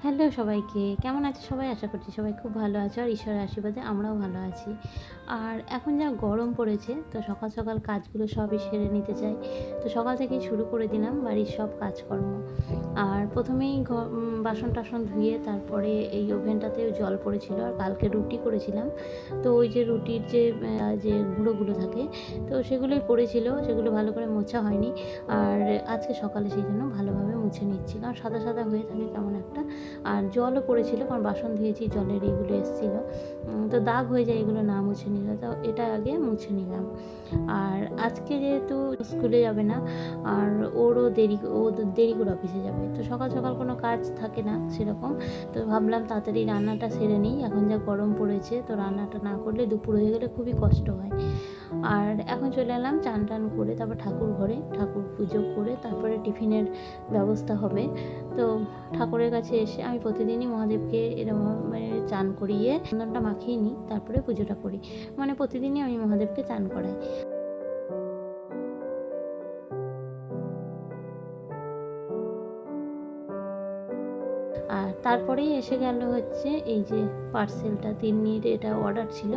Hello সবাইকে, কেমন আছে সবাই? আশা করছি সবাই খুব ভালো আছে আর ঈশ্বরের আশীর্বাদে আমরাও ভালো আছি। আর এখন যা গরম পড়েছে তো সকাল সকাল কাজগুলো সবই সেরে নিতে চাই। তো সকাল থেকেই শুরু করে দিলাম বাড়ির সব কাজকর্ম। আর প্রথমেই বাসন-টাসন ধুয়ে তারপরে এই ওভেনটাতেও জল পড়েছিল আর কালকে রুটি করেছিলাম। তো ওই যে রুটির যে গুঁড়োগুলো থাকে তো সেগুলোই পড়েছিল, সেগুলো ভালো করে মোছা হয়নি। আর আজকে সকালে সেইজন্য ভালোভাবে মুছে নিচ্ছি। কারণ সাদা, সাদা হয়ে থাকে কেমন একটা। আর জলও পড়েছিল কারণ বাসন ধুয়েছি জলের এগুলো এসেছিল। তো দাগ হয়ে যায় এগুলো না মুছে নিলে। তো এটা আগে মুছে নিলাম। আর আজকে যেহেতু স্কুলে যাবে না আর ওরও ও দেরি করে অফিসে যাবে। তো সকাল, সকাল কোনো কাজ থাকে না সেরকম। তো ভাবলাম তাড়াতাড়ি রান্নাটা সেরে নিই। এখন যা গরম পড়েছে তো রান্নাটা না করলে দুপুর হয়ে গেলে খুবই কষ্ট হয়। আর এখন চলে এলাম চান-টান করে তারপর ঠাকুর ঘরে ঠাকুর পুজো করে তারপরে টিফিনের ব্যবস্থা হবে। তো ঠাকুরের কাছে এসে আমি প্রতিদিনই মহাদেবকে এরকমভাবে চান করিয়ে চন্দনটা মাখিয়ে নিই তারপরে পুজোটা করি। মানে প্রতিদিনই আমি মহাদেবকে চান করাই। আর তারপরেই এসে গেল হচ্ছে এই যে পার্সেলটা তিন্নির এটা অর্ডার ছিল।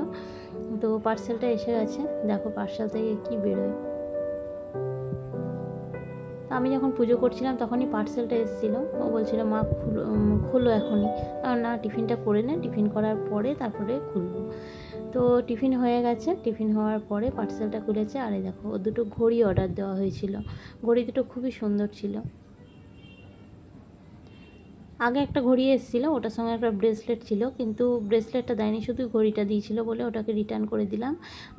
তো পার্সেলটা এসে গেছে। দেখো পার্সেল থেকে কি বেরোয়। তো আমি যখন পুজো করছিলাম তখনই পার্সেলটা এসেছিলো। ও বলছিল মা খোলো এখনই। না টিফিনটা করে নে, টিফিন করার পরে তারপরে খুলবো। তো টিফিন হয়ে গেছে, টিফিন হওয়ার পরে পার্সেলটা খুলেছে আর এই দেখো ও দুটো ঘড়ি অর্ডার দেওয়া হয়েছিল। ঘড়ি দুটো খুবই সুন্দর ছিল। আগে একটা ঘড়ি এসেছিলো ওটার সঙ্গে একটা ব্রেসলেট ছিল, কিন্তু ব্রেসলেটটা দেয়নি, শুধু ঘড়িটা দিয়েছিল বলে ওটাকে রিটার্ন করে দিলাম।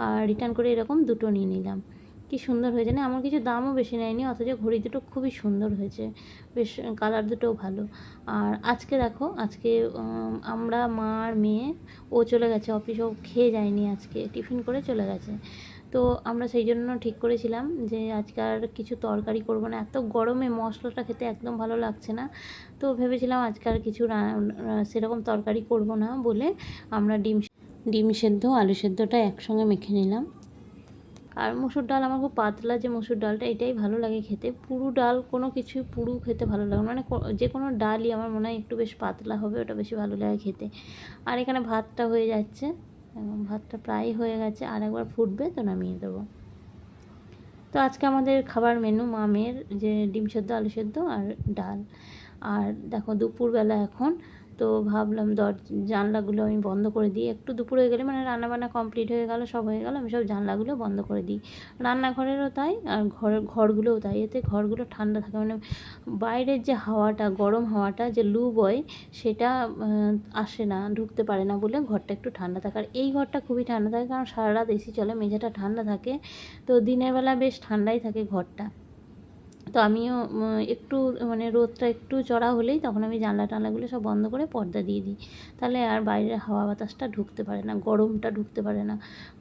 আর রিটার্ন করে এরকম দুটো নিয়ে নিলাম। কি সুন্দর হয়েছে না? আমার কিছু দামও বেশি নেয়নি, অথচ ঘড়ি দুটো খুবই সুন্দর হয়েছে। বেশ কালার দুটোও ভালো। আর আজকে দেখো আজকে আমরা মা আর মেয়ে, ও চলে গেছে অফিস, ও খেয়ে যায়নি, আজকে টিফিন করে চলে গেছে। তো আমরা সেই জন্য ঠিক করেছিলাম যে আজকে আর কিছু তরকারি করব না, এত গরমে মশলাটা খেতে একদম ভালো লাগছে না। তো ভেবেছিলাম আজকে আর কিছু সেরকম তরকারি করব না বলে আমরা ডিম সেদ্ধ আলু সেদ্ধটা একসঙ্গে মেখে নিলাম। আর মুসুর ডাল আমার খুব পাতলা যে মুসুর ডালটা, এটাই ভালো লাগে খেতে। পুরু ডাল কোনো কিছুই পুরু খেতে ভালো লাগে না। মানে যে কোনো ডালই আমার মনে হয় একটু বেশ পাতলা হবে, ওটা বেশি ভালো লাগে খেতে। আর এখানে ভাতটা হয়ে যাচ্ছে, এবং ভাতটা প্রায় হয়ে গেছে, আর একবার ফুটবে তো নামিয়ে দেবো। তো আজকে আমাদের খাবার মেনু মামের যে ডিম সেদ্ধ আলু সেদ্ধ আর ডাল। আর দেখো দুপুরবেলা এখন, তো ভাবলাম জানলাগুলো আমি বন্ধ করে দিই। একটু দুপুর হয়ে গেলে মানে রান্নাবান্না কমপ্লিট হয়ে গেল, সব হয়ে গেল, আমি সব জানলাগুলো বন্ধ করে দিই। রান্নাঘরেরও তাই আর ঘরগুলোও তাই, এতে ঘরগুলো ঠান্ডা থাকে। মানে বাইরের যে হাওয়াটা, গরম হাওয়াটা যে লু বয় সেটা আসে না, ঢুকতে পারে না বলে ঘরটা একটু ঠান্ডা থাকে। আর এই ঘরটা খুবই ঠান্ডা থাকে কারণ সারা রাত এসি চলে, মেঝেটা ঠান্ডা থাকে। তো দিনের বেলা বেশ ঠান্ডাই থাকে ঘরটা। তো আমিও একটু মানে রোদটা একটু চড়া হলেই তখন আমি জানলা-টানলাগুলো সব বন্ধ করে পর্দা দিয়ে দিই। তাহলে আর বাইরের হাওয়া বাতাসটা ঢুকতে পারে না, গরমটা ঢুকতে পারে না।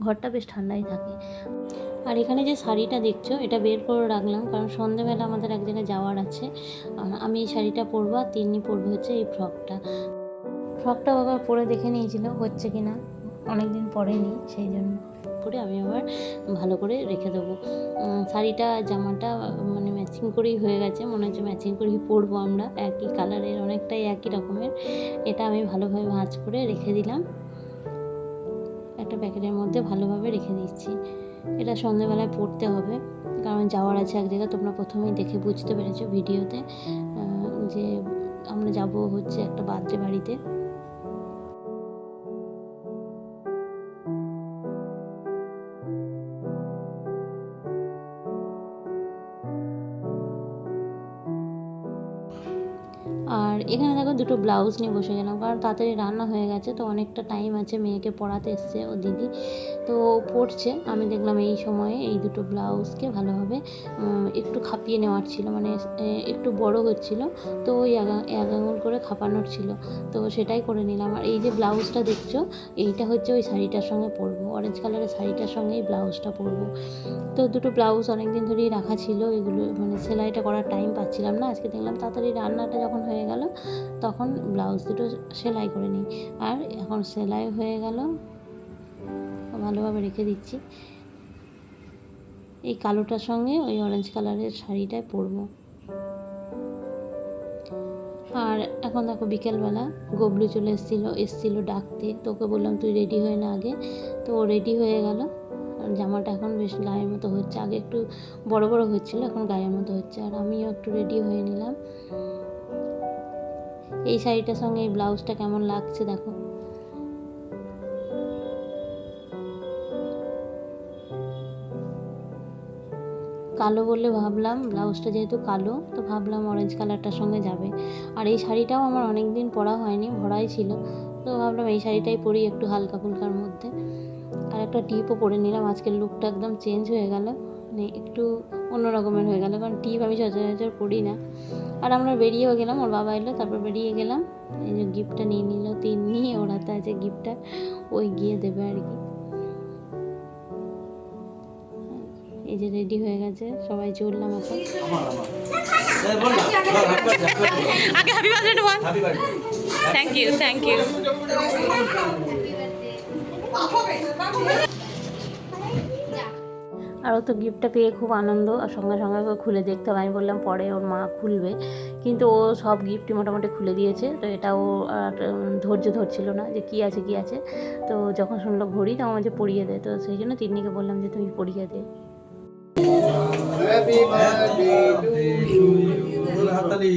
ঘরটা বেশ ঠান্ডাই থাকে। আর এখানে যে শাড়িটা দেখছো এটা বের করে রাখলাম কারণ সন্ধেবেলা আমাদের এক জায়গায় যাওয়ার আছে। আমি এই শাড়িটা পরবো আর তিন্নি পরবে হচ্ছে এই ফ্রকটা। ফ্রকটা আবার পরে দেখে নিয়েছিল হচ্ছে কি না, অনেকদিন পরেনি, সেই জন্য পরে আমি আবার ভালো করে রেখে দেবো। শাড়িটা জামাটা মানে ম্যাচিং করেই হয়ে গেছে, মনে হচ্ছে ম্যাচিং করেই পরবো আমরা, একই কালারের, অনেকটাই একই রকমের। এটা আমি ভালোভাবে ভাঁজ করে রেখে দিলাম, একটা প্যাকেটের মধ্যে ভালোভাবে রেখে দিচ্ছি। এটা সন্ধেবেলায় পরতে হবে কারণ যাওয়ার আছে এক জায়গায়। তোমরা প্রথমেই দেখে বুঝতে পেরেছো ভিডিওতে যে আমরা যাব হচ্ছে একটা বার্থডে বাড়িতে। আর এখানে দেখো দুটো ব্লাউজ নিয়ে বসে গেলাম কারণ তাড়াতাড়ি রান্না হয়ে গেছে, তো অনেকটা টাইম আছে, মেয়েকে পড়াতে এসছে ও দিদি, তো পড়ছে। আমি দেখলাম এই সময়ে এই দুটো ব্লাউজকে ভালোভাবে একটু খাপিয়ে নেওয়ার ছিল, মানে একটু বড় হচ্ছিল, তো ওই এক আঙুল করে খাপানোর ছিল, তো সেটাই করে নিলাম। আর এই যে ব্লাউজটা দেখছো এইটা হচ্ছে ওই শাড়িটার সঙ্গে পরবো, অরেঞ্জ কালারের শাড়িটার সঙ্গে এই ব্লাউজটা পরবো। তো দুটো ব্লাউজ অনেক দিন ধরেই রাখা ছিল, এগুলো মানে সেলাইটা করার টাইম পাচ্ছিলাম না, আজকে দেখলাম তাড়াতাড়ি রান্নাটা যখন হয়ে গেল তখন ব্লাউজ দুটো সেলাই করে নিই। আর এখন সেলাই হয়ে গেল, ভালোভাবে রেখে দিচ্ছি। এই কালোটার সঙ্গে ওই অরেঞ্জ কালারের শাড়িটায় পরবো। আর এখন দেখো বিকেলবেলা গবলু চলে এসেছিলো ডাকতে, তো ওকে বললাম তুই রেডি হয়ে না আগে, তো ও রেডি হয়ে গেল। আর জামাটা এখন বেশ গায়ের মতো হচ্ছে, আগে একটু বড় বড় হচ্ছিলো, এখন গায়ের মতো হচ্ছে। আর আমিও একটু রেডি হয়ে নিলাম। এই শাড়িটার সঙ্গে এই ব্লাউজটা কেমন লাগছে দেখো। কালো বললে ভাবলাম, ব্লাউজটা যেহেতু কালো তো ভাবলাম অরেঞ্জ কালারটার সঙ্গে যাবে। আর এই শাড়িটাও আমার অনেক দিন পরা হয়নি, ভরাই ছিল, তো ভাবলাম এই শাড়িটাই পরি একটু হালকা ফুলকার মধ্যে। আর একটা টিপও পরে নিলাম, আজকের লুকটা একদম চেঞ্জ হয়ে গেল, মানে একটু অন্য রকমের হয়ে গেল, কারণ টিপ আমি সচরাচর পরি না। আর আমরা বেরিয়েও গেলাম, ওর বাবা এলো, তারপর বেরিয়ে গেলাম। এই যে গিফটটা নিয়ে নিল, নিয়ে ওর হাতে আছে গিফটটা, ওই গিয়ে দেবে আর কি। এই যে রেডি হয়ে গেছে, সবাই চললাম এখন। আগে হ্যাপি বার্থডে বল। Thank you, thank you. আর ও তো গিফটটা পেয়ে খুব আনন্দ, আর সঙ্গে সঙ্গে ওকে খুলে দেখতে হবে। আমি বললাম পরে ওর মা খুলবে, কিন্তু ও সব গিফটই মোটামুটি খুলে দিয়েছে। তো এটাও আর ধৈর্য ধরছিল না যে কী আছে কী আছে। তো যখন শুনলো ঘড়ি, তখন যে পরিয়ে দেয়, তো সেই জন্য তিন্নিকে বললাম যে তুমি পরিয়ে দে। Happy birthday to you. হাততালি।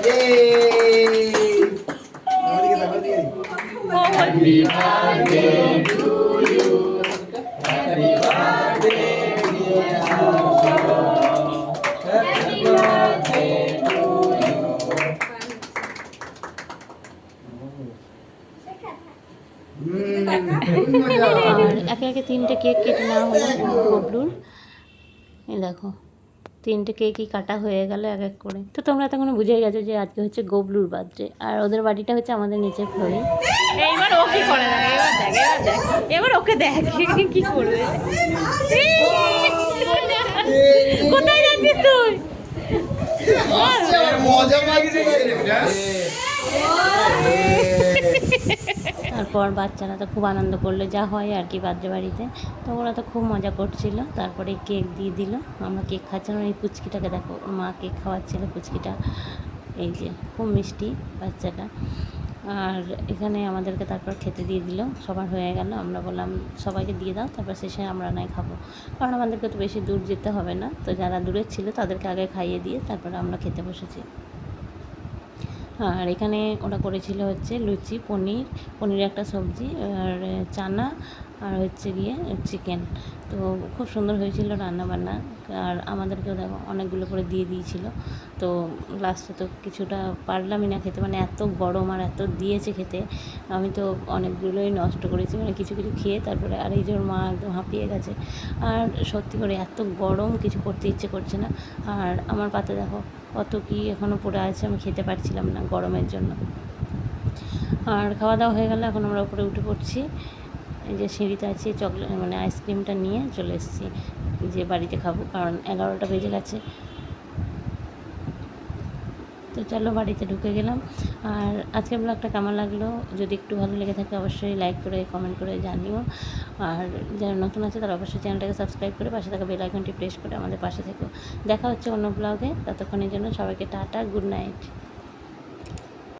Yay! Happy birthday to you. Happy birthday dear Asho. Happy birthday to you. আর একে একে 3টে কেক কেটে নেওয়া হলো গবলুর। এই দেখো 3টে কেকই কাটা হয়ে গেল এক এক করে। তো তোমরা তখন বুঝে গেছো যে আজকে হচ্ছে গবলুর বার্থডে, আর ওদের বাড়িটা হচ্ছে আমাদের নিচের ফ্লোরে। এইবার ও কি করে দেখ, এবার দেখ, এবার দেখ, এবার ওকে দেখ কি করবে। কোথায় যাচ্ছিস তুই? মজা লাগিছে। তারপর বাচ্চারা তো খুব আনন্দ করলো, যা হয় আর কি বার্থডে বাড়িতে। তো ওরা তো খুব মজা করছিল। তারপরে কেক দিয়ে দিল, আমরা কেক খাচ্ছিলাম। এই পুচকিটাকে দেখো, ওর মা কেক খাওয়াচ্ছিল পুচকিটা, এই যে খুব মিষ্টি বাচ্চাটা। আর এখানে আমাদেরকে তারপর খেতে দিয়ে দিল, সবার হয়ে গেল। আমরা বললাম সবাইকে দিয়ে দাও, তারপর শেষে আমরা নাই খাবো, কারণ আমাদেরকে তো বেশি দূর যেতে হবে না। তো যারা দূরে ছিল তাদেরকে আগে খাইয়ে দিয়ে তারপরে আমরা খেতে বসেছি। আর এখানে ওরা করেছিল হচ্ছে লুচি, পনির একটা সবজি, আর চানা, আর হচ্ছে গিয়ে চিকেন। তো খুব সুন্দর হয়েছিল রান্নাবান্না। আর আমাদেরকেও দেখো অনেকগুলো করে দিয়ে দিয়েছিল। তো লাস্টে তো কিছুটা পারলামই না খেতে, মানে এত গরম আর এত দিয়েছে খেতে, আমি তো অনেকগুলোই নষ্ট করেছি, মানে কিছু কিছু খেয়ে। তারপরে আর এই যে ওর মা একদম হাঁপিয়ে গেছে। আর সত্যি করে এত গরম, কিছু করতে ইচ্ছে করছে না। আর আমার পাতে দেখো কত কি এখনও পড়ে আছে, আমি খেতে পারছিলাম না গরমের জন্য। আর খাওয়া দাওয়া হয়ে গেলে এখন আমরা উপরে উঠে পড়ছি। এই যে সিঁড়িতে আছি, চকলেট মানে আইসক্রিমটা নিয়ে চলে এসেছি যে বাড়িতে খাবো, কারণ 11টা বেজে গেছে। তো চলো বাড়িতে ঢুকে গেলাম। আর আজকের ব্লগটা কেমন লাগলো, যদি একটু ভালো লেগে থাকে অবশ্যই লাইক করে কমেন্ট করে জানিও। আর যারা নতুন আছে তারা অবশ্যই চ্যানেলটাকে সাবস্ক্রাইব করে পাশে থাকা বেল আইকনটি প্রেস করে আমাদের পাশে থেকো। দেখা হচ্ছে অন্য ব্লগে, ততক্ষণের জন্য সবাইকে টাটা, গুড নাইট।